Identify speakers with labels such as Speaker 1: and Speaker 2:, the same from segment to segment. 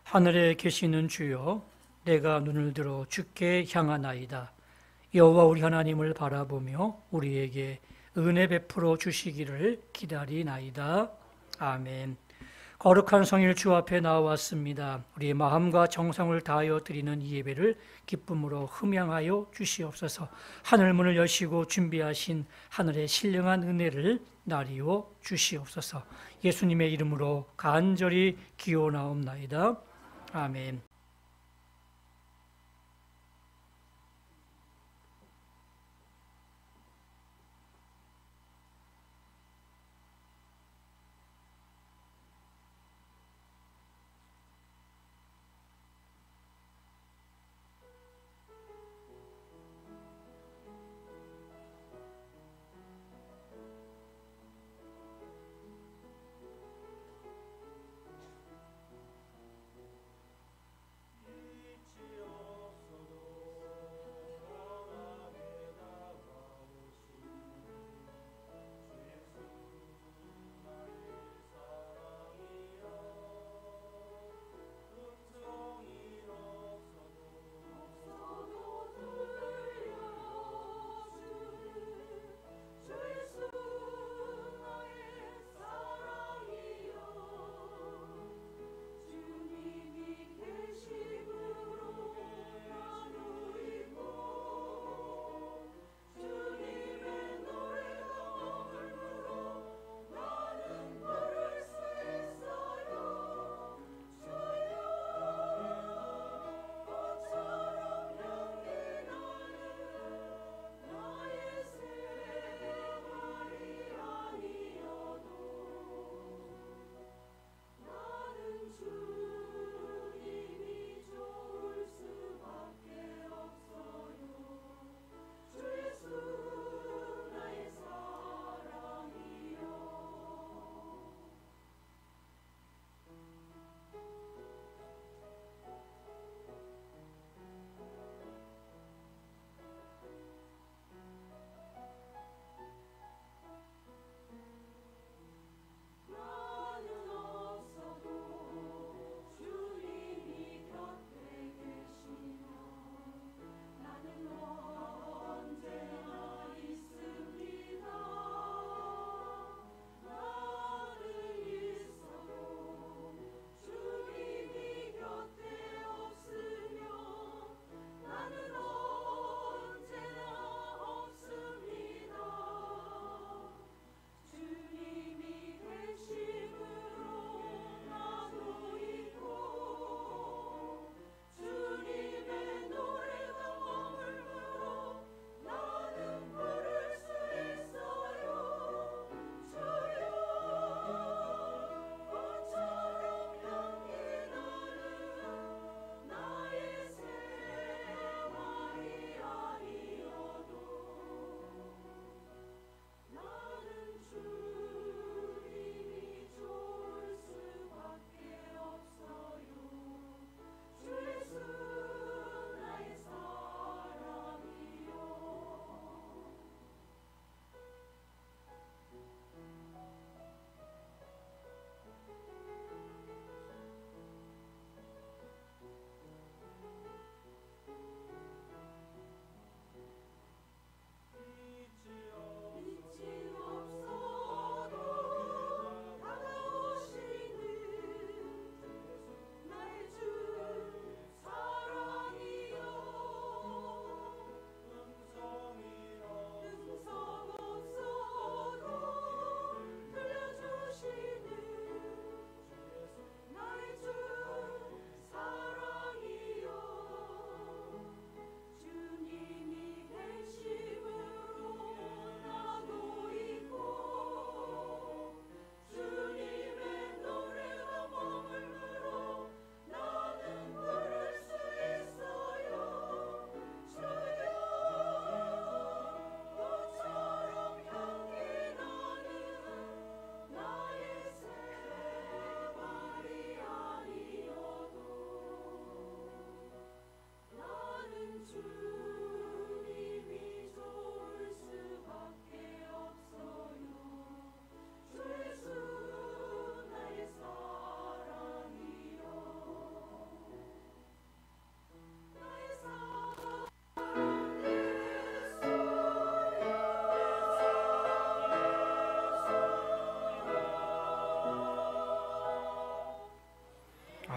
Speaker 1: 하늘에 계시는 주여, 내가 눈을 들어 주께 향하나이다. 여호와 우리 하나님을 바라보며 우리에게 은혜 베풀어 주시기를 기다리나이다. 아멘. 거룩한 성일 주 앞에 나왔습니다. 우리의 마음과 정성을 다하여 드리는 이 예배를 기쁨으로 흠양하여 주시옵소서. 하늘 문을 여시고 준비하신 하늘의 신령한 은혜를 나리워 주시옵소서. 예수님의 이름으로 간절히 기원하옵나이다. 아멘.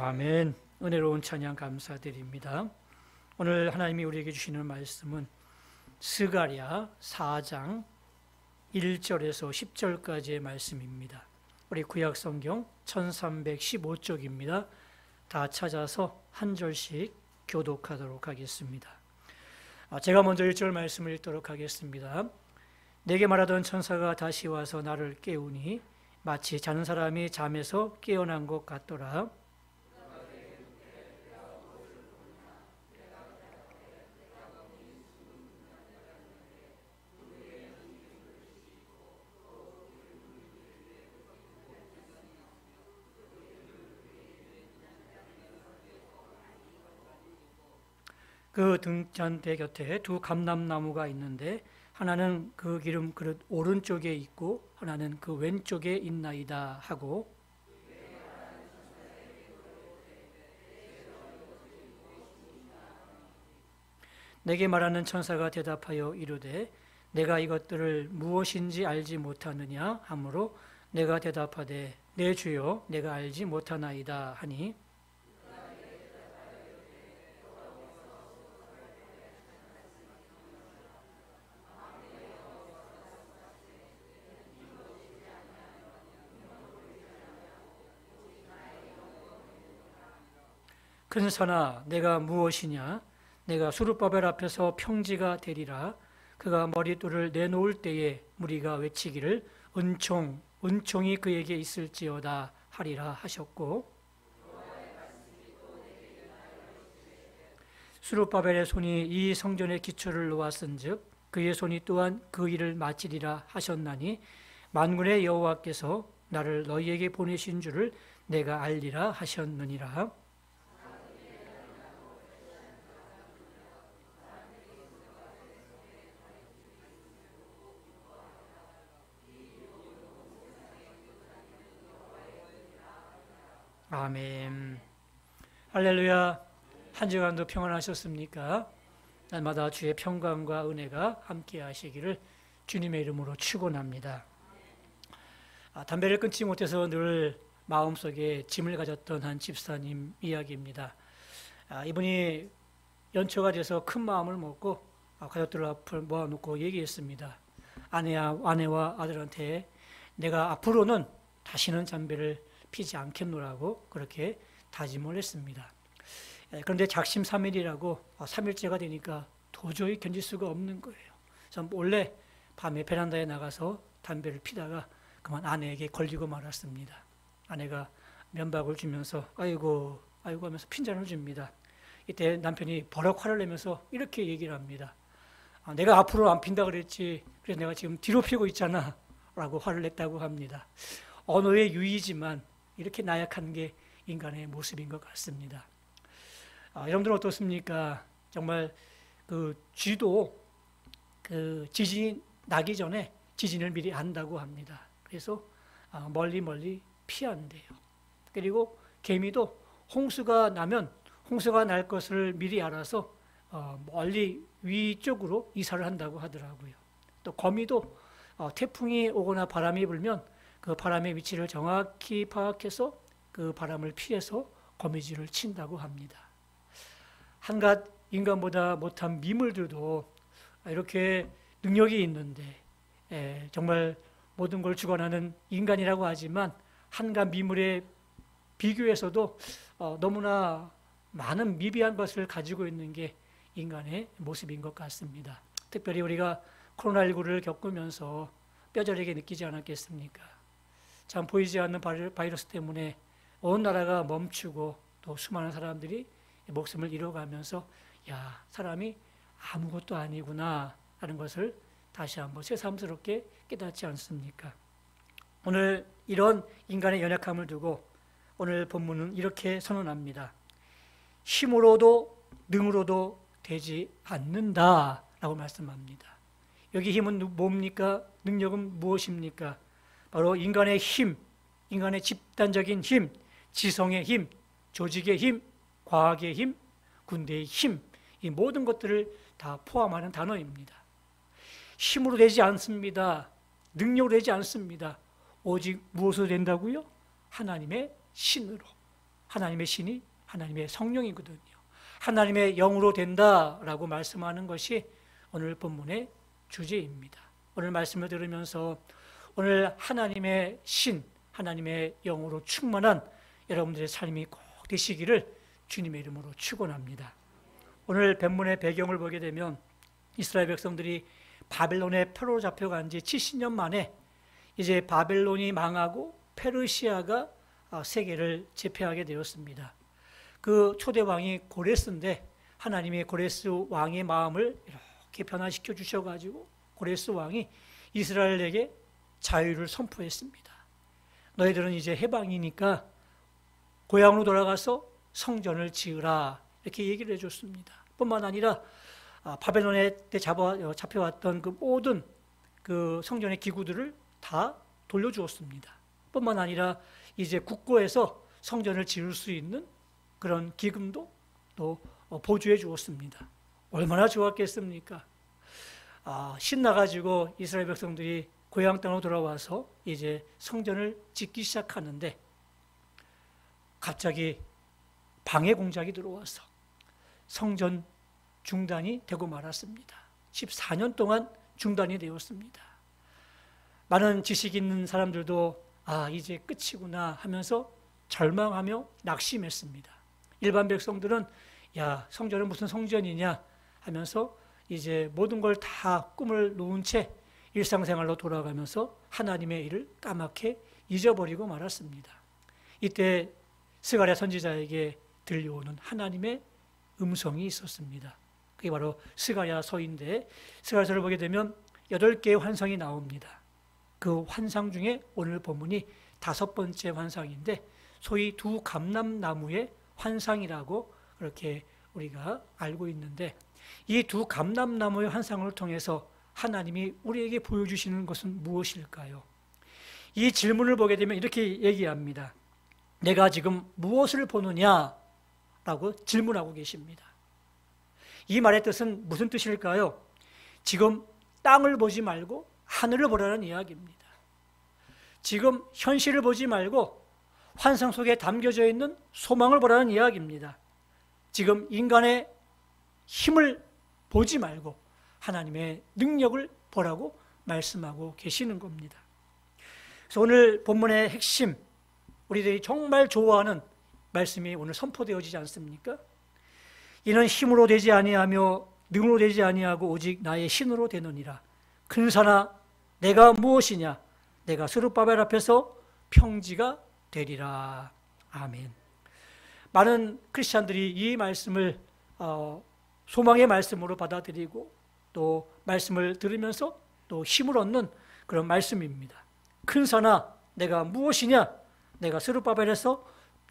Speaker 1: 아멘. 은혜로운 찬양 감사드립니다. 오늘 하나님이 우리에게 주시는 말씀은 스가랴 4장 1절에서 10절까지의 말씀입니다. 우리 구약성경 1315쪽입니다. 다 찾아서 한 절씩 교독하도록 하겠습니다. 제가 먼저 1절 말씀을 읽도록 하겠습니다. 내게 말하던 천사가 다시 와서 나를 깨우니 마치 자는 사람이 잠에서 깨어난 것 같더라. 그 등잔대 곁에 두 감람나무가 있는데 하나는 그 기름 그릇 오른쪽에 있고 하나는 그 왼쪽에 있나이다 하고, 내게 말하는 천사가 대답하여 이르되 내가 이것들을 무엇인지 알지 못하느냐 하므로 내가 대답하되 내 주여 내가 알지 못하나이다 하니, 큰 산아 내가 무엇이냐? 내가 수르바벨 앞에서 평지가 되리라. 그가 머리둘을 내놓을 때에 무리가 외치기를 은총이 그에게 있을지어다 하리라 하셨고, 수르바벨의 손이 이 성전의 기초를 놓았은즉 그의 손이 또한 그 일을 마치리라 하셨나니 만군의 여호와께서 나를 너희에게 보내신 줄을 내가 알리라 하셨느니라. 아멘. 할렐루야. 한 주간도 평안하셨습니까? 날마다 주의 평강과 은혜가 함께 하시기를 주님의 이름으로 축원합니다. 담배를 끊지 못해서 늘 마음속에 짐을 가졌던 한 집사님 이야기입니다. 이분이 연초가 돼서 큰 마음을 먹고 가족들 앞을 모아놓고 얘기했습니다. 아내와 아들한테 내가 앞으로는 다시는 담배를 피지 않겠노라고 그렇게 다짐을 했습니다. 그런데 작심삼일이라고 3일째가 되니까 도저히 견딜 수가 없는 거예요. 그래서 몰래 밤에 베란다에 나가서 담배를 피다가 그만 아내에게 걸리고 말았습니다. 아내가 면박을 주면서 아이고 하면서 핀잔을 줍니다. 이때 남편이 버럭 화를 내면서 이렇게 얘기를 합니다. 내가 앞으로 안 핀다 그랬지, 그래서 내가 지금 뒤로 피고 있잖아 라고 화를 냈다고 합니다. 언어의 유의지만 이렇게 나약한 게 인간의 모습인 것 같습니다. 여러분들은 어떻습니까? 정말 그 쥐도 그 지진이 나기 전에 지진을 미리 안다고 합니다. 그래서 멀리 피한대요. 그리고 개미도 홍수가 나면 홍수가 날 것을 미리 알아서 멀리 위쪽으로 이사를 한다고 하더라고요. 또 거미도 태풍이 오거나 바람이 불면 그 바람의 위치를 정확히 파악해서 그 바람을 피해서 거미줄을 친다고 합니다. 한갓 인간보다 못한 미물들도 이렇게 능력이 있는데 정말 모든 걸 주관하는 인간이라고 하지만 한갓 미물에 비교해서도 너무나 많은 미비한 것을 가지고 있는 게 인간의 모습인 것 같습니다. 특별히 우리가 코로나19를 겪으면서 뼈저리게 느끼지 않았겠습니까? 참 보이지 않는 바이러스 때문에 온 나라가 멈추고 또 수많은 사람들이 목숨을 잃어가면서 야, 사람이 아무것도 아니구나 하는 것을 다시 한번 새삼스럽게 깨닫지 않습니까? 오늘 이런 인간의 연약함을 두고 오늘 본문은 이렇게 선언합니다. 힘으로도 능으로도 되지 않는다라고 말씀합니다. 여기 힘은 뭡니까? 능력은 무엇입니까? 바로 인간의 힘, 인간의 집단적인 힘, 지성의 힘, 조직의 힘, 과학의 힘, 군대의 힘, 이 모든 것들을 다 포함하는 단어입니다. 힘으로 되지 않습니다. 능력으로 되지 않습니다. 오직 무엇으로 된다고요? 하나님의 신으로, 하나님의 신이 하나님의 성령이거든요. 하나님의 영으로 된다라고 말씀하는 것이 오늘 본문의 주제입니다. 오늘 말씀을 들으면서 오늘 하나님의 신, 하나님의 영으로 충만한 여러분들의 삶이 꼭 되시기를 주님의 이름으로 축원합니다. 오늘 본문의 배경을 보게 되면 이스라엘 백성들이 바벨론에 표로 잡혀간 지 70년 만에 이제 바벨론이 망하고 페르시아가 세계를 제패하게 되었습니다. 그 초대 왕이 고레스인데 하나님이 고레스 왕의 마음을 이렇게 변화시켜 주셔가지고 고레스 왕이 이스라엘에게 자유를 선포했습니다. 너희들은 이제 해방이니까 고향으로 돌아가서 성전을 지으라 이렇게 얘기를 해줬습니다. 뿐만 아니라 바벨론에 때 잡혀왔던 그 모든 그 성전의 기구들을 다 돌려주었습니다. 뿐만 아니라 이제 국고에서 성전을 지을 수 있는 그런 기금도 또 보조해 주었습니다. 얼마나 좋았겠습니까? 신나가지고 이스라엘 백성들이 고향 땅으로 돌아와서 이제 성전을 짓기 시작하는데 갑자기 방해 공작이 들어와서 성전 중단이 되고 말았습니다. 14년 동안 중단이 되었습니다. 많은 지식 있는 사람들도 이제 끝이구나 하면서 절망하며 낙심했습니다. 일반 백성들은 성전은 무슨 성전이냐 하면서 이제 모든 걸 다 꿈을 놓은 채 일상생활로 돌아가면서 하나님의 일을 까맣게 잊어버리고 말았습니다. 이때 스가랴 선지자에게 들려오는 하나님의 음성이 있었습니다. 그게 바로 스가랴서인데 스가랴서를 보게 되면 8개의 환상이 나옵니다. 그 환상 중에 오늘 본문이 5번째 환상인데 소위 두 감람나무의 환상이라고 그렇게 우리가 알고 있는데 이 두 감람나무의 환상을 통해서 하나님이 우리에게 보여주시는 것은 무엇일까요? 이 질문을 보게 되면 이렇게 얘기합니다. 내가 지금 무엇을 보느냐? 라고 질문하고 계십니다. 이 말의 뜻은 무슨 뜻일까요? 지금 땅을 보지 말고 하늘을 보라는 이야기입니다. 지금 현실을 보지 말고 환상 속에 담겨져 있는 소망을 보라는 이야기입니다. 지금 인간의 힘을 보지 말고 하나님의 능력을 보라고 말씀하고 계시는 겁니다. 그래서 오늘 본문의 핵심, 우리들이 정말 좋아하는 말씀이 오늘 선포되어지지 않습니까? 이는 힘으로 되지 아니하며 능으로 되지 아니하고 오직 나의 신으로 되느니라. 근사나 내가 무엇이냐? 내가 스룹바벨 앞에서 평지가 되리라. 아멘. 많은 크리스찬들이 이 말씀을 소망의 말씀으로 받아들이고 또 말씀을 들으면서 또 힘을 얻는 그런 말씀입니다. 근사나 내가 무엇이냐? 내가 스룹바벨에서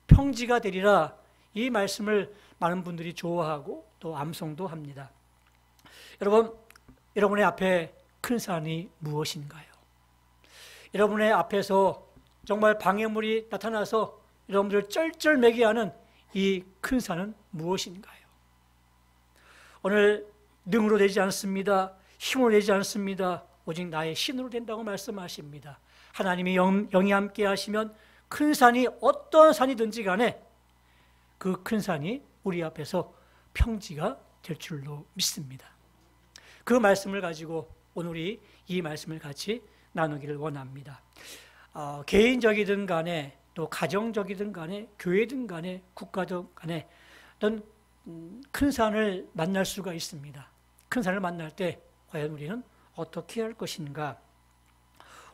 Speaker 1: 평지가 되리라. 이 말씀을 많은 분들이 좋아하고 또 암송도 합니다. 여러분, 여러분의 앞에 큰 산이 무엇인가요? 여러분의 앞에서 정말 방해물이 나타나서 여러분들을 쩔쩔매게 하는 이 큰 산은 무엇인가요? 오늘 능으로 되지 않습니다. 힘으로 되지 않습니다. 오직 나의 신으로 된다고 말씀하십니다. 하나님이 영이 함께 하시면 큰 산이 어떤 산이든지 간에 그 큰 산이 우리 앞에서 평지가 될 줄로 믿습니다. 그 말씀을 가지고 오늘 이 말씀을 같이 나누기를 원합니다. 개인적이든 간에 또 가정적이든 간에 교회든 간에 국가든 간에 어떤 큰 산을 만날 수가 있습니다. 큰 산을 만날 때 과연 우리는 어떻게 할 것인가?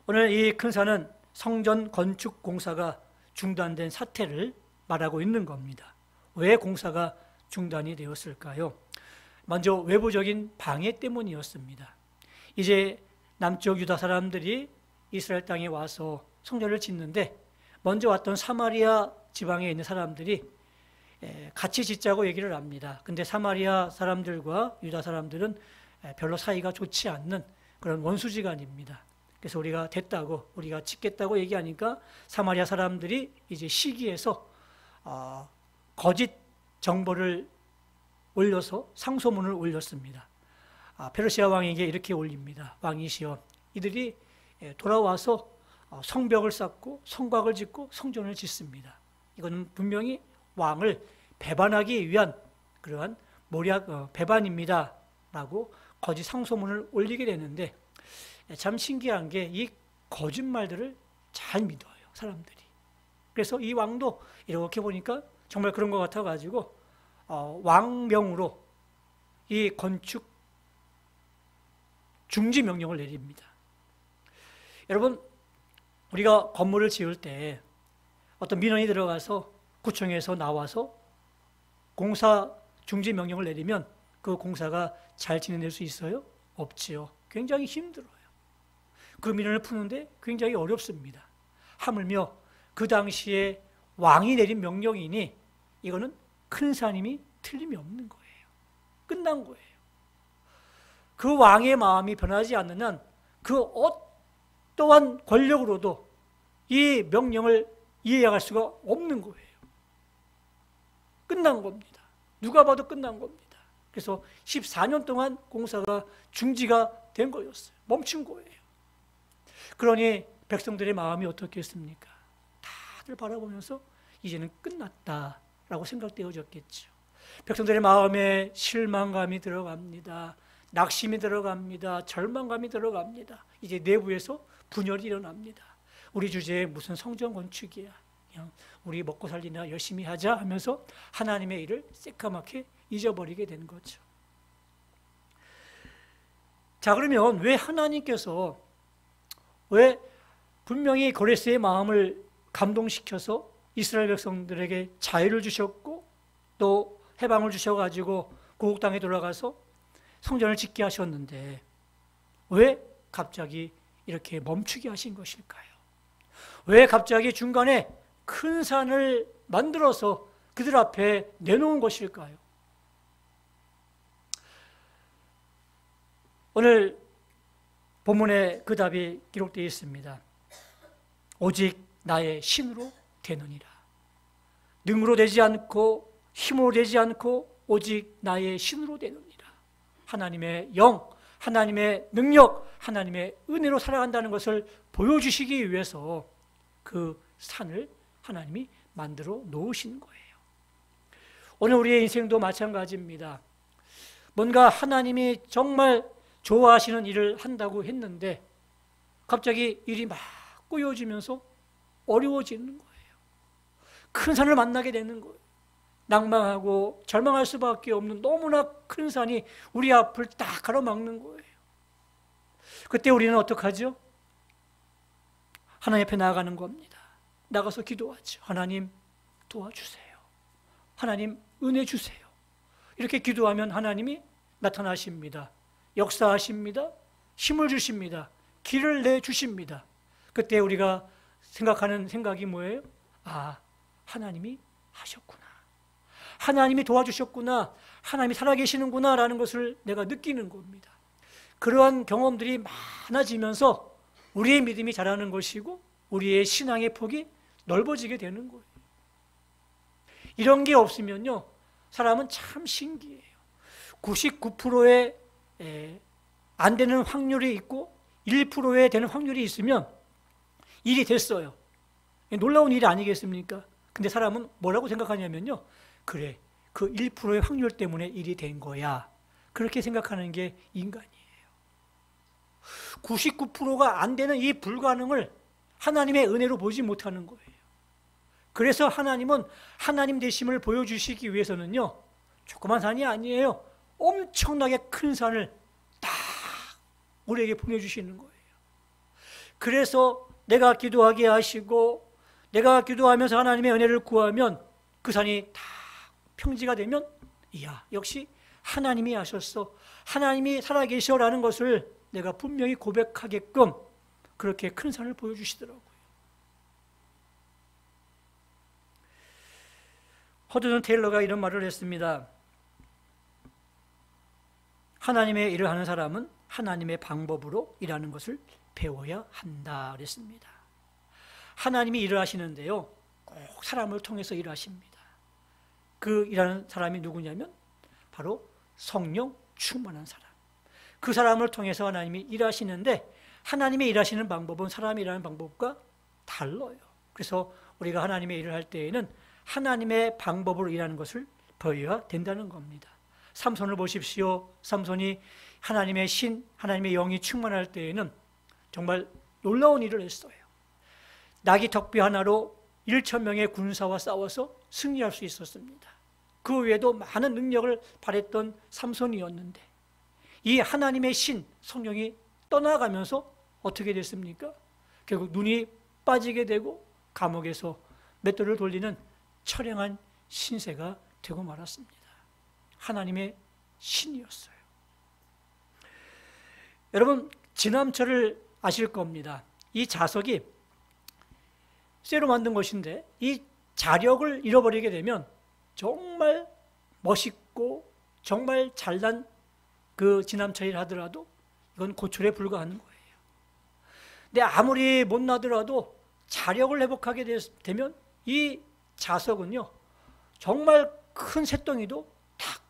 Speaker 1: 오늘 이 큰 산은 성전 건축 공사가 중단된 사태를 말하고 있는 겁니다. 왜 공사가 중단이 되었을까요? 먼저 외부적인 방해 때문이었습니다. 이제 남쪽 유다 사람들이 이스라엘 땅에 와서 성전을 짓는데 먼저 왔던 사마리아 지방에 있는 사람들이 같이 짓자고 얘기를 합니다. 근데 사마리아 사람들과 유다 사람들은 별로 사이가 좋지 않는 그런 원수지간입니다. 그래서 우리가 됐다고, 우리가 짓겠다고 얘기하니까 사마리아 사람들이 이제 시기해서 거짓 정보를 올려서 상소문을 올렸습니다. 페르시아 왕에게 이렇게 올립니다. 왕이시여, 이들이 돌아와서 성벽을 쌓고 성곽을 짓고 성전을 짓습니다. 이거는 분명히 왕을 배반하기 위한 그러한 배반입니다 라고 거짓 상소문을 올리게 되는데, 참 신기한 게 이 거짓말들을 잘 믿어요, 사람들이. 그래서 이 왕도 이렇게 보니까 정말 그런 것 같아가지고 왕명으로 이 건축 중지 명령을 내립니다. 여러분, 우리가 건물을 지을 때 어떤 민원이 들어가서 구청에서 나와서 공사 중지 명령을 내리면 그 공사가 잘 진행될 수 있어요? 없지요. 굉장히 힘들어요. 그 민원을 푸는데 굉장히 어렵습니다. 하물며 그 당시에 왕이 내린 명령이니 이거는 큰 산임이 틀림이 없는 거예요. 끝난 거예요. 그 왕의 마음이 변하지 않는 한 그 어떠한 권력으로도 이 명령을 이해할 수가 없는 거예요. 끝난 겁니다. 누가 봐도 끝난 겁니다. 그래서 14년 동안 공사가 중지가 된 거였어요. 멈춘 거예요. 그러니 백성들의 마음이 어떻겠습니까? 다들 바라보면서 이제는 끝났다라고 생각되어졌겠죠. 백성들의 마음에 실망감이 들어갑니다. 낙심이 들어갑니다. 절망감이 들어갑니다. 이제 내부에서 분열이 일어납니다. 우리 주제에 무슨 성전 건축이야. 그냥 우리 먹고 살리나 열심히 하자 하면서 하나님의 일을 새까맣게 잊어버리게 된 거죠. 자, 그러면 왜 하나님께서 왜 분명히 고레스의 마음을 감동시켜서 이스라엘 백성들에게 자유를 주셨고 또 해방을 주셔가지고 고국 땅에 돌아가서 성전을 짓게 하셨는데 왜 갑자기 이렇게 멈추게 하신 것일까요? 왜 갑자기 중간에 큰 산을 만들어서 그들 앞에 내놓은 것일까요? 오늘 본문에 그 답이 기록되어 있습니다. 오직 나의 신으로 되느니라. 능으로 되지 않고 힘으로 되지 않고 오직 나의 신으로 되느니라. 하나님의 영, 하나님의 능력, 하나님의 은혜로 살아간다는 것을 보여주시기 위해서 그 산을 하나님이 만들어 놓으신 거예요. 오늘 우리의 인생도 마찬가지입니다. 뭔가 하나님이 정말 좋아하시는 일을 한다고 했는데 갑자기 일이 막 꼬여지면서 어려워지는 거예요. 큰 산을 만나게 되는 거예요. 낭망하고 절망할 수밖에 없는 너무나 큰 산이 우리 앞을 딱 가로막는 거예요. 그때 우리는 어떡하죠? 하나님 앞에 나아가는 겁니다. 나가서 기도하죠. 하나님 도와주세요. 하나님 은혜 주세요. 이렇게 기도하면 하나님이 나타나십니다. 역사하십니다. 힘을 주십니다. 길을 내주십니다. 그때 우리가 생각하는 생각이 뭐예요? 아, 하나님이 하셨구나. 하나님이 도와주셨구나. 하나님이 살아계시는구나 라는 것을 내가 느끼는 겁니다. 그러한 경험들이 많아지면서 우리의 믿음이 자라는 것이고 우리의 신앙의 폭이 넓어지게 되는 거예요. 이런 게 없으면요, 사람은 참 신기해요. 99%의 안 되는 확률이 있고 1%에 되는 확률이 있으면 일이 됐어요. 놀라운 일이 아니겠습니까? 근데 사람은 뭐라고 생각하냐면요, 그래, 그 1%의 확률 때문에 일이 된 거야. 그렇게 생각하는 게 인간이에요. 99%가 안 되는 이 불가능을 하나님의 은혜로 보지 못하는 거예요. 그래서 하나님은 하나님 되심을 보여주시기 위해서는요, 조그만 산이 아니에요. 엄청나게 큰 산을 딱 우리에게 보내주시는 거예요. 그래서 내가 기도하게 하시고 내가 기도하면서 하나님의 은혜를 구하면 그 산이 다 평지가 되면 이야, 역시 하나님이 하셨어. 하나님이 살아계셔라는 것을 내가 분명히 고백하게끔 그렇게 큰 산을 보여주시더라고요. 허드슨 테일러가 이런 말을 했습니다. 하나님의 일을 하는 사람은 하나님의 방법으로 일하는 것을 배워야 한다 그랬습니다. 하나님이 일을 하시는데요, 꼭 사람을 통해서 일하십니다. 그 일하는 사람이 누구냐면 바로 성령 충만한 사람. 그 사람을 통해서 하나님이 일하시는데 하나님의 일하시는 방법은 사람이 일하는 방법과 달라요. 그래서 우리가 하나님의 일을 할 때에는 하나님의 방법으로 일하는 것을 보여야 된다는 겁니다. 삼손을 보십시오. 삼손이 하나님의 신, 하나님의 영이 충만할 때에는 정말 놀라운 일을 했어요. 나귀 덕비 하나로 1,000명의 군사와 싸워서 승리할 수 있었습니다. 그 외에도 많은 능력을 발했던 삼손이었는데 이 하나님의 신, 성령이 떠나가면서 어떻게 됐습니까? 결국 눈이 빠지게 되고 감옥에서 맷돌을 돌리는 처량한 신세가 되고 말았습니다. 하나님의 신이었어요. 여러분, 지남철을 아실 겁니다. 이 자석이 쇠로 만든 것인데 이 자력을 잃어버리게 되면 정말 멋있고 정말 잘난 그 지남철이라 하더라도 이건 고철에 불과하는 거예요. 근데 아무리 못나더라도 자력을 회복하게 되면 이 자석은요 정말 큰 새덩이도 탁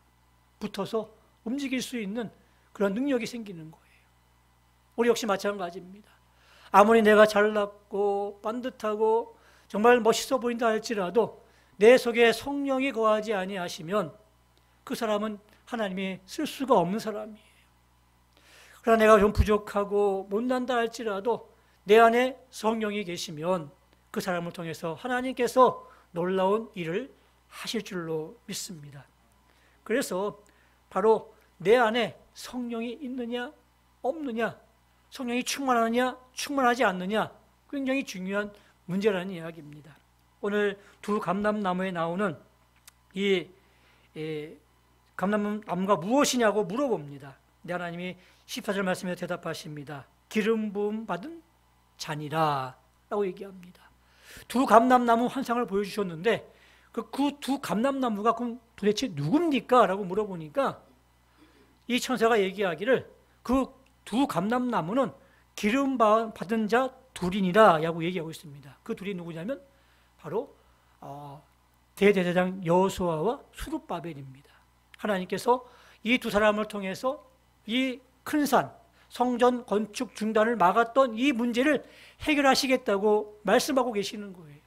Speaker 1: 붙어서 움직일 수 있는 그런 능력이 생기는 거예요. 우리 역시 마찬가지입니다. 아무리 내가 잘났고 반듯하고 정말 멋있어 보인다 할지라도 내 속에 성령이 거하지 아니하시면 그 사람은 하나님이 쓸 수가 없는 사람이에요. 그러나 내가 좀 부족하고 못난다 할지라도 내 안에 성령이 계시면 그 사람을 통해서 하나님께서 놀라운 일을 하실 줄로 믿습니다. 그래서 바로 내 안에 성령이 있느냐 없느냐, 성령이 충만하느냐 충만하지 않느냐, 굉장히 중요한 문제라는 이야기입니다. 오늘 두 감람나무에 나오는 이 감람나무가 무엇이냐고 물어봅니다. 근데 하나님이 14절 말씀에 대답하십니다. 기름 부음 받은 잔이라 라고 얘기합니다. 두 감람나무 환상을 보여주셨는데 그 두 감람나무가 그럼 도대체 누굽니까? 라고 물어보니까 이 천사가 얘기하기를 그 두 감람나무는 기름 받은 자 둘이니라 라고 얘기하고 있습니다. 그 둘이 누구냐면 바로 대제사장 여호수아와 수룹바벨입니다. 하나님께서 이 두 사람을 통해서 이 큰 산, 성전 건축 중단을 막았던 이 문제를 해결하시겠다고 말씀하고 계시는 거예요.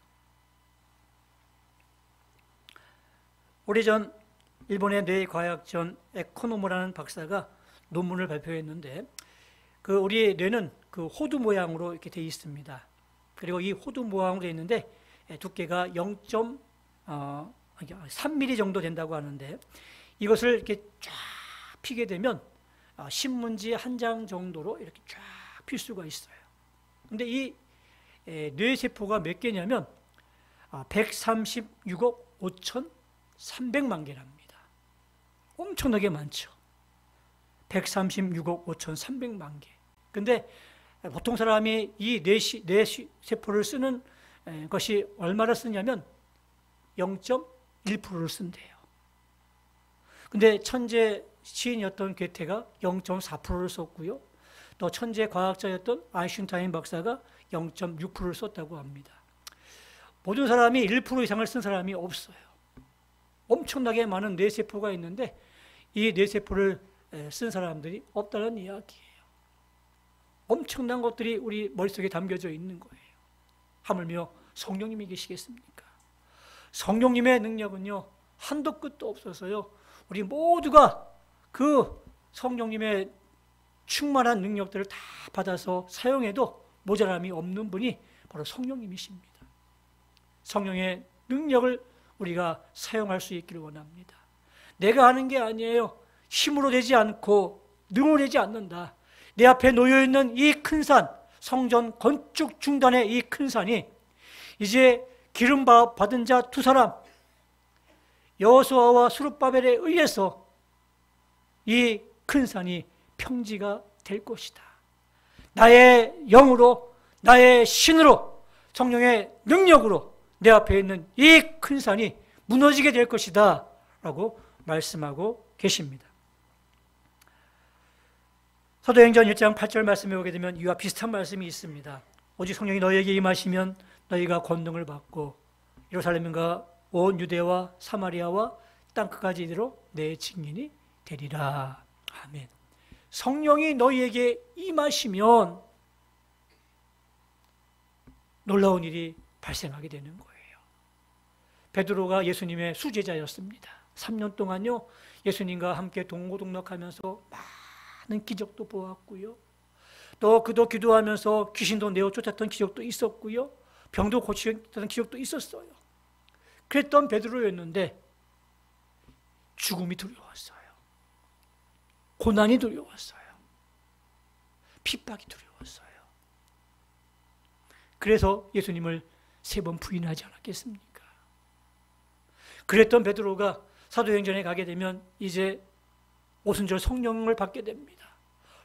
Speaker 1: 오래전 일본의 뇌과학전 에코노모라는 박사가 논문을 발표했는데 그 우리의 뇌는 그 호두 모양으로 이렇게 되어 있습니다. 그리고 이 호두 모양으로 되어 있는데 두께가 0.3mm 정도 된다고 하는데 이것을 이렇게 쫙 피게 되면 신문지 한 장 정도로 이렇게 쫙 필 수가 있어요. 근데 이 뇌세포가 몇 개냐면 136억 5,300만 개랍니다. 엄청나게 많죠. 136억 5,300만 개. 근데 보통 사람이 이 뇌세포를 쓰는 것이 얼마를 쓰냐면 0.1%를 쓴대요. 근데 천재 시인이었던 괴테가 0.4%를 썼고요. 또 천재 과학자였던 아인슈타인 박사가 0.6%를 썼다고 합니다. 모든 사람이 1% 이상을 쓴 사람이 없어요. 엄청나게 많은 뇌세포가 있는데 이 뇌세포를 쓴 사람들이 없다는 이야기예요. 엄청난 것들이 우리 머릿속에 담겨져 있는 거예요. 하물며 성령님이 계시겠습니까? 성령님의 능력은요 한도 끝도 없어서요 우리 모두가 그 성령님의 충만한 능력들을 다 받아서 사용해도 모자람이 없는 분이 바로 성령님이십니다. 성령의 능력을 우리가 사용할 수 있기를 원합니다. 내가 하는 게 아니에요. 힘으로 되지 않고 능으로 되지 않는다. 내 앞에 놓여있는 이 큰 산, 성전 건축 중단의 이 큰 산이 이제 기름 받은 자 두 사람 여호수아와 수룹바벨에 의해서 이 큰 산이 평지가 될 것이다. 나의 영으로, 나의 신으로, 성령의 능력으로 내 앞에 있는 이 큰 산이 무너지게 될 것이다 라고 말씀하고 계십니다. 사도행전 1장 8절 말씀에 오게 되면 이와 비슷한 말씀이 있습니다. 오직 성령이 너희에게 임하시면 너희가 권능을 받고 예루살렘과 온 유대와 사마리아와 땅끝까지 이르러 내 증인이 되리라. 아멘. 성령이 너희에게 임하시면 놀라운 일이 발생하게 되는 거예요. 베드로가 예수님의 수제자였습니다. 3년 동안요, 예수님과 함께 동고동락하면서 많은 기적도 보았고요. 또 그도 기도하면서 귀신도 내어 쫓았던 기적도 있었고요. 병도 고치던 기적도 있었어요. 그랬던 베드로였는데 죽음이 두려웠어요. 고난이 두려웠어요. 핍박이 두려웠어요. 그래서 예수님을 3번 부인하지 않았겠습니까? 그랬던 베드로가 사도행전에 가게 되면 이제 오순절 성령을 받게 됩니다.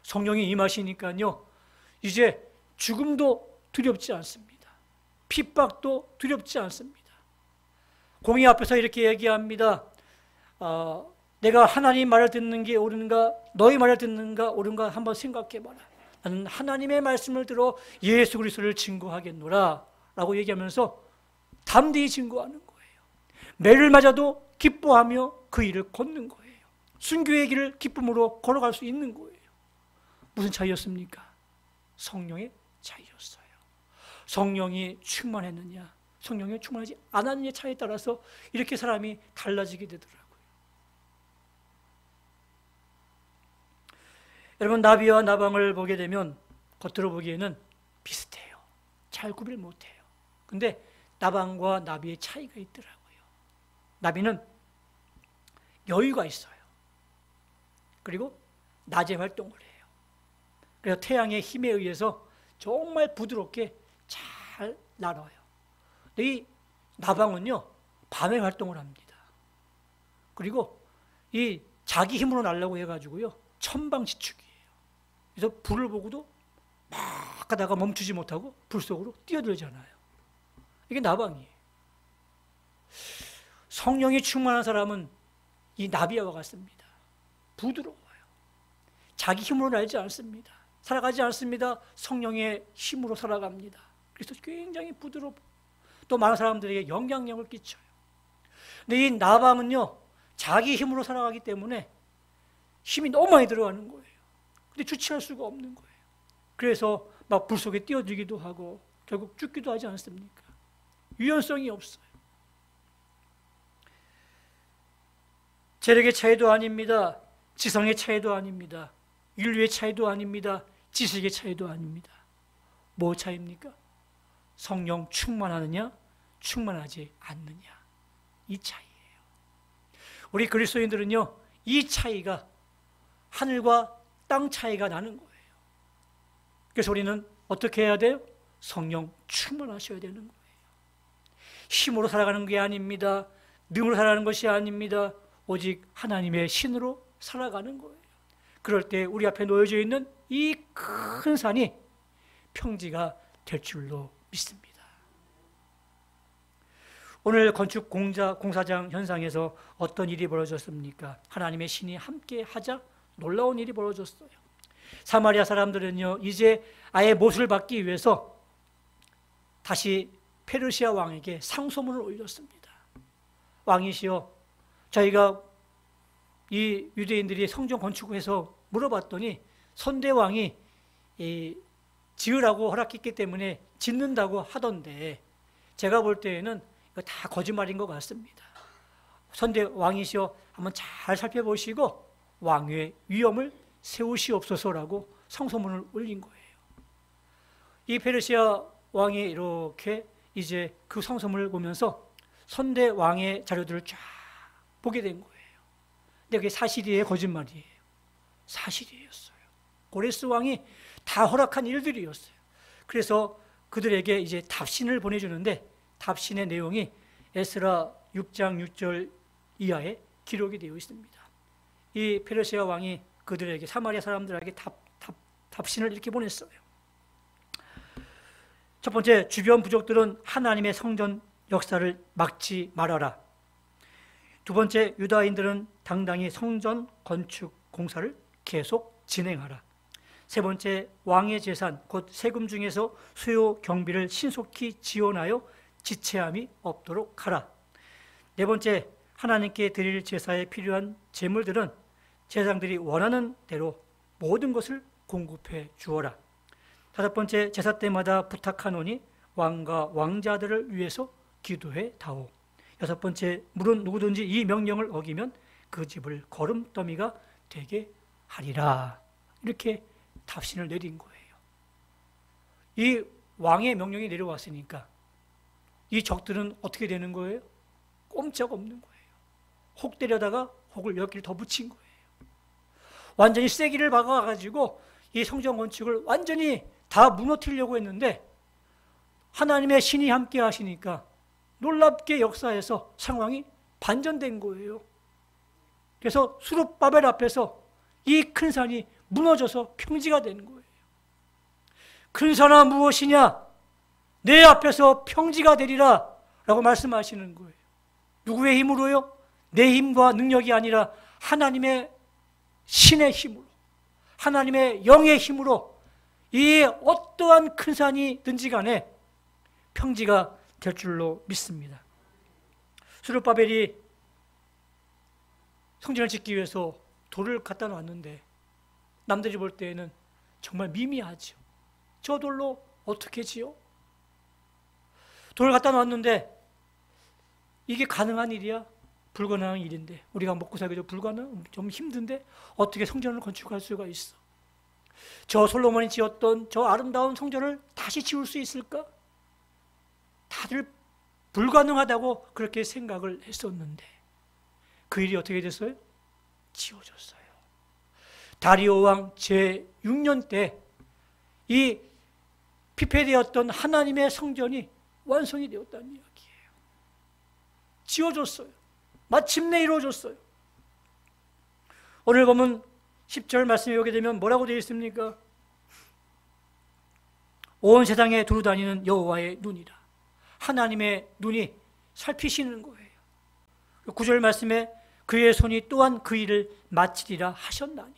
Speaker 1: 성령이 임하시니까요, 이제 죽음도 두렵지 않습니다. 핍박도 두렵지 않습니다. 공의 앞에서 이렇게 얘기합니다. 내가 하나님 말을 듣는 게 옳은가, 너희 말을 듣는가 옳은가 한번 생각해봐라. 나는 하나님의 말씀을 들어 예수 그리스도를 증거하겠노라 라고 얘기하면서 담대히 증거하는 거예요. 매를 맞아도 기뻐하며 그 일을 걷는 거예요. 순교의 길을 기쁨으로 걸어갈 수 있는 거예요. 무슨 차이였습니까? 성령의 차이였어요. 성령이 충만했느냐, 성령이 충만하지 않았느냐의 차이에 따라서 이렇게 사람이 달라지게 되더라고요. 여러분, 나비와 나방을 보게 되면 겉으로 보기에는 비슷해요. 잘 구별 못해요. 근데 나방과 나비의 차이가 있더라고요. 나비는 여유가 있어요. 그리고 낮에 활동을 해요. 그래서 태양의 힘에 의해서 정말 부드럽게 잘 날아요. 근데 이 나방은요, 밤에 활동을 합니다. 그리고 이 자기 힘으로 날려고 해가지고요, 천방지축이에요. 그래서 불을 보고도 막 가다가 멈추지 못하고 불 속으로 뛰어들잖아요. 이게 나방이에요. 성령이 충만한 사람은 이 나비와 같습니다. 부드러워요. 자기 힘으로 날지 않습니다. 살아가지 않습니다. 성령의 힘으로 살아갑니다. 그래서 굉장히 부드럽고 또 많은 사람들에게 영향력을 끼쳐요. 근데 이 나방은요, 자기 힘으로 살아가기 때문에 힘이 너무 많이 들어가는 거예요. 근데 주체할 수가 없는 거예요. 그래서 막 불 속에 뛰어들기도 하고 결국 죽기도 하지 않습니까? 유연성이 없어요. 재력의 차이도 아닙니다. 지성의 차이도 아닙니다. 인류의 차이도 아닙니다. 지식의 차이도 아닙니다. 뭐 차이입니까? 성령 충만하느냐, 충만하지 않느냐, 이 차이예요. 우리 그리스도인들은요, 이 차이가 하늘과 땅 차이가 나는 거예요. 그래서 우리는 어떻게 해야 돼요? 성령 충만하셔야 되는 거예요. 힘으로 살아가는 게 아닙니다. 능으로 살아가는 것이 아닙니다. 오직 하나님의 신으로 살아가는 거예요. 그럴 때 우리 앞에 놓여져 있는 이 큰 산이 평지가 될 줄로 믿습니다. 오늘 건축 공사장 현장에서 어떤 일이 벌어졌습니까? 하나님의 신이 함께 하자 놀라운 일이 벌어졌어요. 사마리아 사람들은요, 이제 아예 못을 받기 위해서 다시 페르시아 왕에게 상소문을 올렸습니다. 왕이시여, 저희가 이 유대인들이 성전 건축해서 물어봤더니 선대왕이 지으라고 허락했기 때문에 짓는다고 하던데 제가 볼 때에는 이거 다 거짓말인 것 같습니다. 선대왕이시여, 한번 잘 살펴보시고 왕위의 위엄을 세우시옵소서라고 상소문을 올린 거예요. 이 페르시아 왕이 이렇게 이제 그 상소문을 보면서 선대왕의 자료들을 쫙 보게 된 거예요. 근데 그게 사실이에요, 거짓말이에요? 사실이었어요. 고레스 왕이 다 허락한 일들이었어요. 그래서 그들에게 이제 답신을 보내주는데 답신의 내용이 에스라 6장 6절 이하에 기록이 되어 있습니다. 이 페르시아 왕이 그들에게, 사마리아 사람들에게 답신을 이렇게 보냈어요. 첫 번째, 주변 부족들은 하나님의 성전 역사를 막지 말아라. 두 번째, 유다인들은 당당히 성전 건축 공사를 계속 진행하라. 세 번째, 왕의 재산 곧 세금 중에서 수요 경비를 신속히 지원하여 지체함이 없도록 하라. 네 번째, 하나님께 드릴 제사에 필요한 제물들은 제사장들이 원하는 대로 모든 것을 공급해 주어라. 다섯 번째, 제사 때마다 부탁하노니 왕과 왕자들을 위해서 기도해 다오. 여섯 번째, 물은 누구든지 이 명령을 어기면 그 집을 거름더미가 되게 하리라. 이렇게 답신을 내린 거예요. 이 왕의 명령이 내려왔으니까 이 적들은 어떻게 되는 거예요? 꼼짝없는 거예요. 혹 때려다가 혹을 10개를 더 붙인 거예요. 완전히 쐐기를 박아가지고 이 성전 건축을 완전히 다 무너뜨리려고 했는데 하나님의 신이 함께 하시니까 놀랍게 역사에서 상황이 반전된 거예요. 그래서 수룹바벨 앞에서 이 큰 산이 무너져서 평지가 된 거예요. 큰 산아 무엇이냐? 내 앞에서 평지가 되리라 라고 말씀하시는 거예요. 누구의 힘으로요? 내 힘과 능력이 아니라 하나님의 신의 힘으로, 하나님의 영의 힘으로 이 어떠한 큰 산이든지 간에 평지가 될 줄로 믿습니다. 수룹바벨이 성전을 짓기 위해서 돌을 갖다 놨는데 남들이 볼 때에는 정말 미미하죠. 저 돌로 어떻게 지어? 돌을 갖다 놨는데 이게 가능한 일이야? 불가능한 일인데, 우리가 먹고 살기도 좀 힘든데 어떻게 성전을 건축할 수가 있어? 저 솔로몬이 지었던 저 아름다운 성전을 다시 지을 수 있을까? 다들 불가능하다고 그렇게 생각을 했었는데 그 일이 어떻게 됐어요? 지어졌어요. 다리오 왕 제6년 때 이 피폐되었던 하나님의 성전이 완성이 되었다는 이야기예요. 지어졌어요. 마침내 이루어졌어요. 오늘 보면 10절 말씀에 오게 되면 뭐라고 되어 있습니까? 온 세상에 두루 다니는 여호와의 눈이라. 하나님의 눈이 살피시는 거예요. 9절 말씀에 그의 손이 또한 그 일을 마치리라 하셨나니,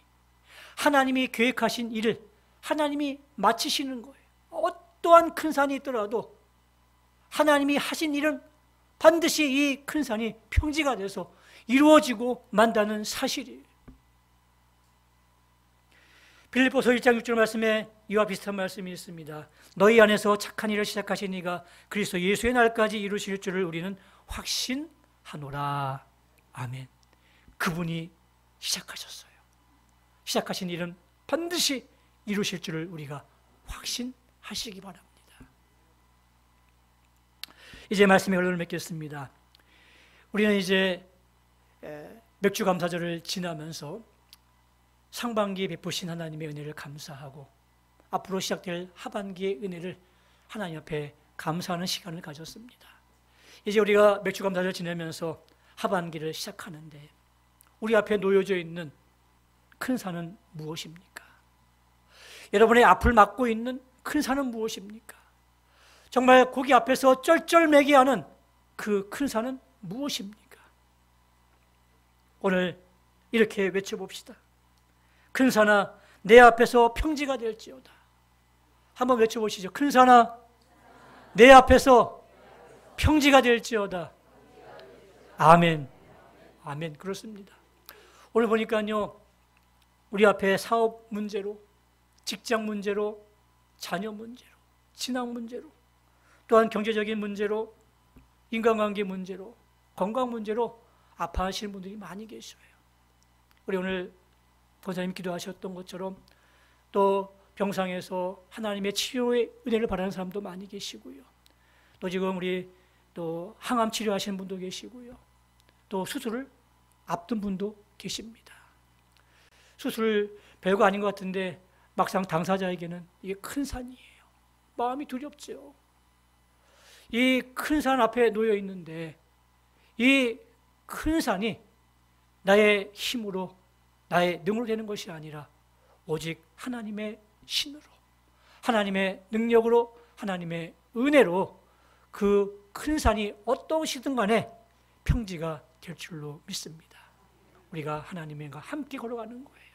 Speaker 1: 하나님이 계획하신 일을 하나님이 마치시는 거예요. 어떠한 큰 산이 있더라도 하나님이 하신 일은 반드시 이 큰 산이 평지가 돼서 이루어지고 만다는 사실이에요. 빌립보서 1장 6절 말씀에 이와 비슷한 말씀이 있습니다. 너희 안에서 착한 일을 시작하신 이가 그리스도 예수의 날까지 이루실 줄을 우리는 확신하노라. 아멘. 그분이 시작하셨어요. 시작하신 일은 반드시 이루실 줄을 우리가 확신하시기 바랍니다. 이제 말씀의 결론을 맺겠습니다. 우리는 이제 맥주 감사절을 지나면서 상반기에 베푸신 하나님의 은혜를 감사하고 앞으로 시작될 하반기의 은혜를 하나님 앞에 감사하는 시간을 가졌습니다. 이제 우리가 맥주 감사절 지내면서 하반기를 시작하는데 우리 앞에 놓여져 있는 큰 산은 무엇입니까? 여러분의 앞을 막고 있는 큰 산은 무엇입니까? 정말 거기 앞에서 쩔쩔매게 하는 그 큰 산은 무엇입니까? 오늘 이렇게 외쳐봅시다. 큰 산아 내 앞에서 평지가 될지어다. 한번 외쳐보시죠. 큰 산아 내 앞에서 평지가 될지어다. 아멘. 아멘. 그렇습니다. 오늘 보니까요, 우리 앞에 사업 문제로, 직장 문제로, 자녀 문제로, 신앙 문제로, 또한 경제적인 문제로, 인간관계 문제로, 건강 문제로 아파하시는 분들이 많이 계셔요. 우리 오늘 권사님 기도하셨던 것처럼 또 병상에서 하나님의 치료의 은혜를 바라는 사람도 많이 계시고요. 또 지금 우리 또 항암 치료하시는 분도 계시고요. 또 수술을 앞둔 분도 계십니다. 수술 별거 아닌 것 같은데 막상 당사자에게는 이게 큰 산이에요. 마음이 두렵죠. 이 큰 산 앞에 놓여 있는데 이 큰 산이 나의 힘으로 나의 능으로 되는 것이 아니라 오직 하나님의 신으로, 하나님의 능력으로, 하나님의 은혜로 그 큰 산이 어떠시든 간에 평지가 될 줄로 믿습니다. 우리가 하나님과 함께 걸어가는 거예요.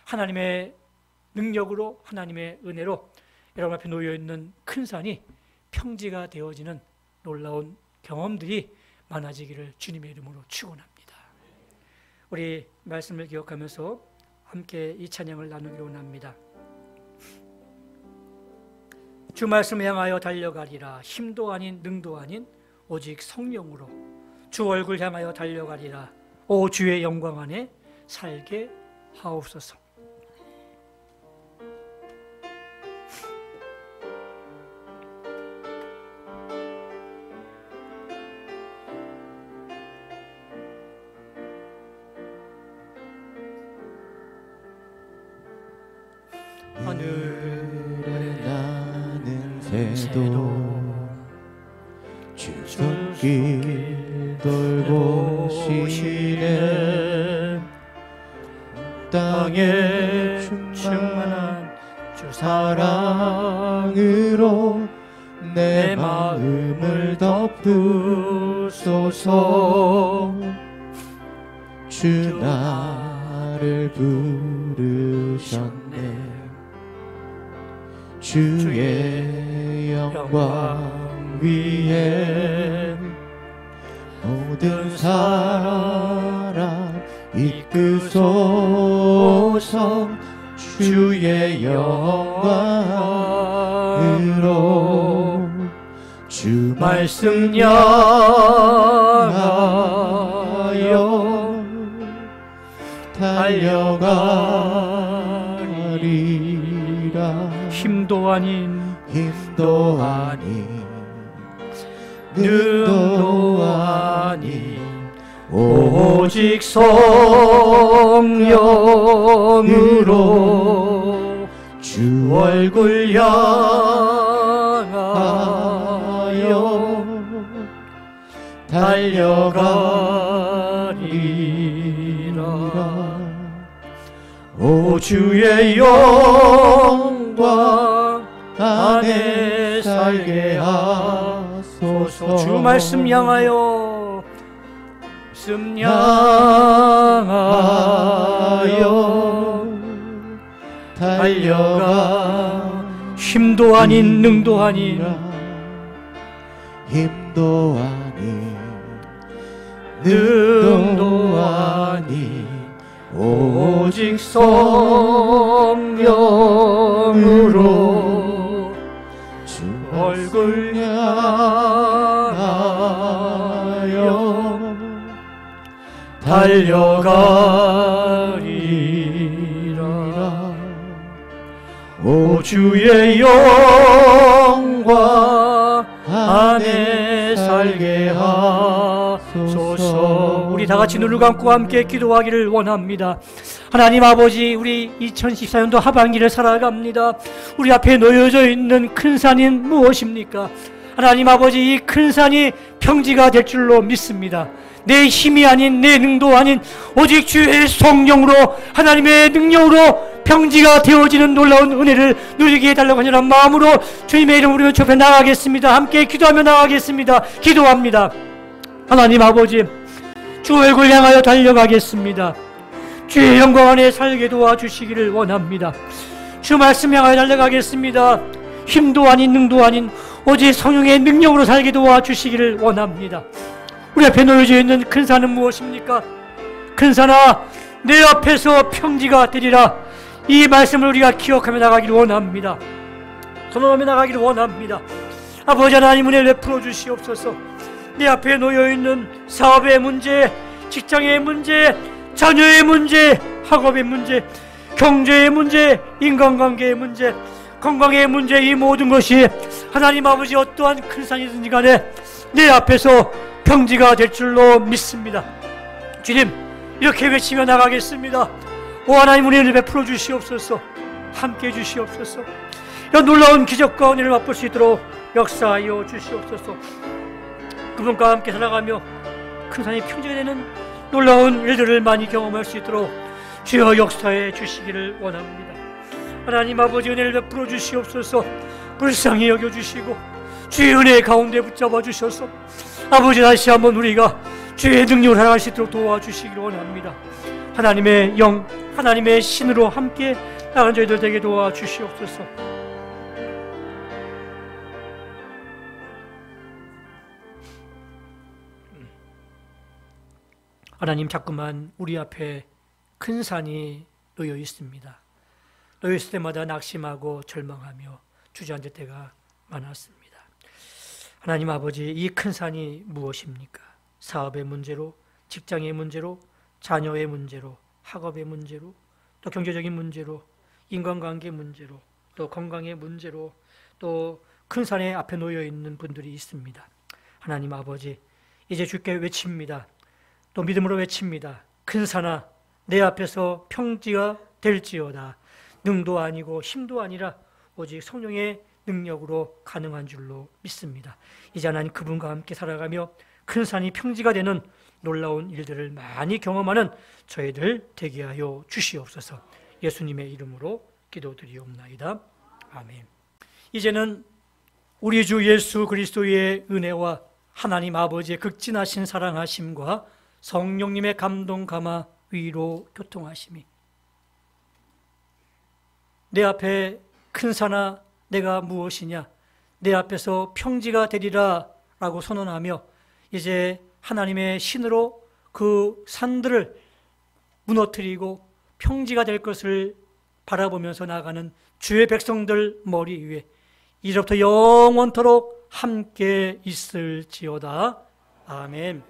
Speaker 1: 하나님의 능력으로, 하나님의 은혜로 여러분 앞에 놓여있는 큰 산이 평지가 되어지는 놀라운 경험들이 많아지기를 주님의 이름으로 축원합니다. 우리 말씀을 기억하면서 함께 이 찬양을 나누기로 원합니다. 주 말씀을 향하여 달려가리라. 힘도 아닌 능도 아닌 오직 성령으로 주 얼굴 향하여 달려가리라. 오 주의 영광 안에 살게 하옵소서.
Speaker 2: 하늘에 나는 새도 주 손길 돌보시네. 땅에 충만한 주 사랑으로 내 마음을 덮으소서. 주 나를 부르셨네. 주의 영광 위에 모든 사랑 이끄소서. 주의 영광으로 주 말씀 향하여 달려가리라.
Speaker 1: 힘도 아닌
Speaker 2: 능도 아닌 오직 성령으로 주 얼굴 향하여 달려가리라. 오 주의 영광 안에 살게 하소서.
Speaker 1: 주 말씀 향하여 달려가. 힘도 아닌 능도 아닌 능도 아닌 오직 성령으로 주 얼굴 향하여 달려가리라. 오 주의 영광 안에 살게 하소서. 우리 다 같이 눈을 감고 함께 기도하기를 원합니다. 하나님 아버지, 우리 2014년도 하반기를 살아갑니다. 우리 앞에 놓여져 있는 큰 산이 무엇입니까? 하나님 아버지, 이 큰 산이 평지가 될 줄로 믿습니다. 내 힘이 아닌, 내 능도 아닌 오직 주의 성령으로, 하나님의 능력으로 평지가 되어지는 놀라운 은혜를 누리게 해달라고 하는 마음으로 주님의 이름으로 좁혀 나가겠습니다. 함께 기도하며 나가겠습니다. 기도합니다. 하나님 아버지, 주 얼굴 향하여 달려가겠습니다. 주의 영광 안에 살게 도와주시기를 원합니다. 주 말씀 향하여 달려가겠습니다. 힘도 아닌 능도 아닌 오직 성령의 능력으로 살게 도와주시기를 원합니다. 우리 앞에 놓여져 있는 큰 산은 무엇입니까? 큰 산아, 내 앞에서 평지가 되리라. 이 말씀을 우리가 기억하며 나가기를 원합니다. 선언하며 나가기를 원합니다. 아버지 하나님, 은혜 베풀어 주시옵소서. 내 앞에 놓여있는 사업의 문제, 직장의 문제, 자녀의 문제, 학업의 문제, 경제의 문제, 인간관계의 문제, 건강의 문제, 이 모든 것이 하나님 아버지 어떠한 큰 산이든지 간에 내 앞에서 평지가 될 줄로 믿습니다. 주님, 이렇게 외치며 나가겠습니다. 오 하나님, 은혜를 베풀어 주시옵소서. 함께 해주시옵소서. 이런 놀라운 기적과 은혜를 맛볼 수 있도록 역사하여 주시옵소서. 그분과 함께 살아가며 큰 산이 평지가 되는 놀라운 일들을 많이 경험할 수 있도록 주여 역사해 주시기를 원합니다. 하나님 아버지, 은혜를 베풀어 주시옵소서. 불쌍히 여겨주시고 주의 은혜 가운데 붙잡아 주셔서 아버지, 다시 한번 우리가 주의 능력을 살아갈 수 있도록 도와주시기를 원합니다. 하나님의 영, 하나님의 신으로 함께 나간 저희들 되게 도와주시옵소서. 하나님, 자꾸만 우리 앞에 큰 산이 놓여 있습니다. 놓여 있을 때마다 낙심하고 절망하며 주저앉을 때가 많았습니다. 하나님 아버지, 이 큰 산이 무엇입니까? 사업의 문제로, 직장의 문제로, 자녀의 문제로, 학업의 문제로, 또 경제적인 문제로, 인간관계 문제로, 또 건강의 문제로, 또 큰 산에 앞에 놓여 있는 분들이 있습니다. 하나님 아버지, 이제 주께 외칩니다. 또 믿음으로 외칩니다. 큰 산아, 내 앞에서 평지가 될지어다. 능도 아니고 힘도 아니라 오직 성령의 능력으로 가능한 줄로 믿습니다. 이제 하나님 그분과 함께 살아가며 큰 산이 평지가 되는 놀라운 일들을 많이 경험하는 저희들 되게 하여 주시옵소서. 예수님의 이름으로 기도드리옵나이다. 아멘. 이제는 우리 주 예수 그리스도의 은혜와 하나님 아버지의 극진하신 사랑하심과 성령님의 감동 감화 위로 교통하심이 내 앞에 큰 산아 내가 무엇이냐, 내 앞에서 평지가 되리라 라고 선언하며 이제 하나님의 신으로 그 산들을 무너뜨리고 평지가 될 것을 바라보면서 나가는 주의 백성들 머리 위에 이제부터 영원토록 함께 있을지어다. 아멘.